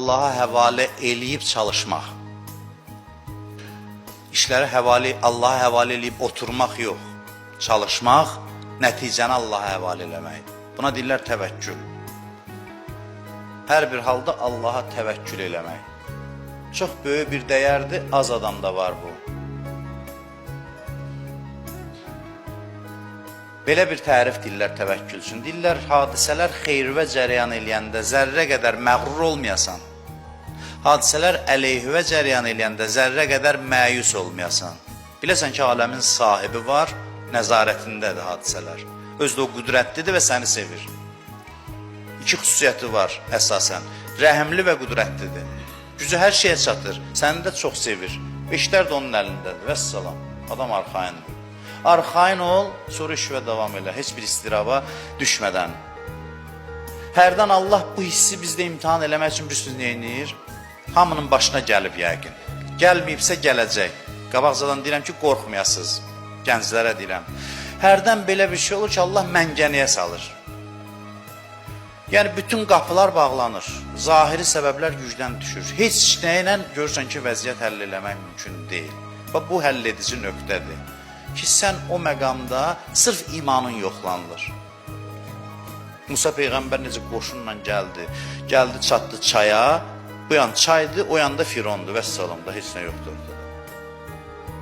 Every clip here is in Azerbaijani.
Allaha həvalə eləyib çalışmaq. İşləri Allaha həvalə eləyib oturmaq yox. Çalışmaq, nəticəni Allaha həvalə eləmək. Buna deyirlər təvəkkül. Hər bir halda Allaha təvəkkül eləmək. Çox böyük bir dəyərdir, az adamda var bu. Belə bir tərif deyirlər təvəkkül üçün. Deyirlər, hadisələr xeyrivə cəryan eləyəndə zərrə qədər məğrur olmayasan. Hadisələr əleyhivə cəryan eləyəndə zərrə qədər məyus olmayasan. Biləsən ki, aləmin sahibi var, nəzarətindədir hadisələr. Özdə o qüdrətlidir və səni sevir. İki xüsusiyyəti var əsasən. Rəhimli və qüdrətlidir. Gücü hər şeyə çatır, səni də çox sevir. İşlər də onun əlindədir. Vəssalam, adam arxayındır. Arxayın ol, sonra işvə davam elə, heç bir istiraba düşmədən. Hərdən Allah bu hissi bizdə imtihan eləmək üçün bir söz neyinir? Hamının başına gəlib yəqin. Gəlməyibsə gələcək. Qabaqcadan deyirəm ki, qorxmayasınız. Gənclərə deyirəm. Hərdən belə bir şey olur ki, Allah məngəniyə salır. Yəni, bütün qapılar bağlanır. Zahiri səbəblər gücdən düşür. Heç nəylə görürsən ki, vəziyyət həll eləmək mümkün deyil. Bax, bu həll edici nöqtədir. Ki, sən o məqamda sırf imanın yoxlanılır. Musa Peyğəmbər necə qoşunla gəldi. Gəldi, çatdı çaya. Bu yan çaydı, o yanda Firondu. Vəssalamda heç nə yoxdur.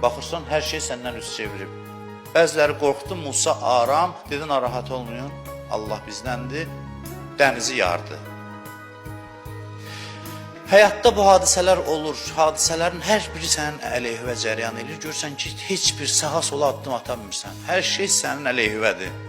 Baxırsan, hər şey səndən üst çevirib. Bəziləri qorxdu, Musa aram. Dedi, narahat olmayın, Allah bizdəndir. Dənizi yardı. Həyatda bu hadisələr olur. Hadisələrin hər biri sənin əleyhivə cəryan edir. Görürsən ki, heç bir sağa sola addım ata bilmirsən. Hər şey sənin əleyhivədir.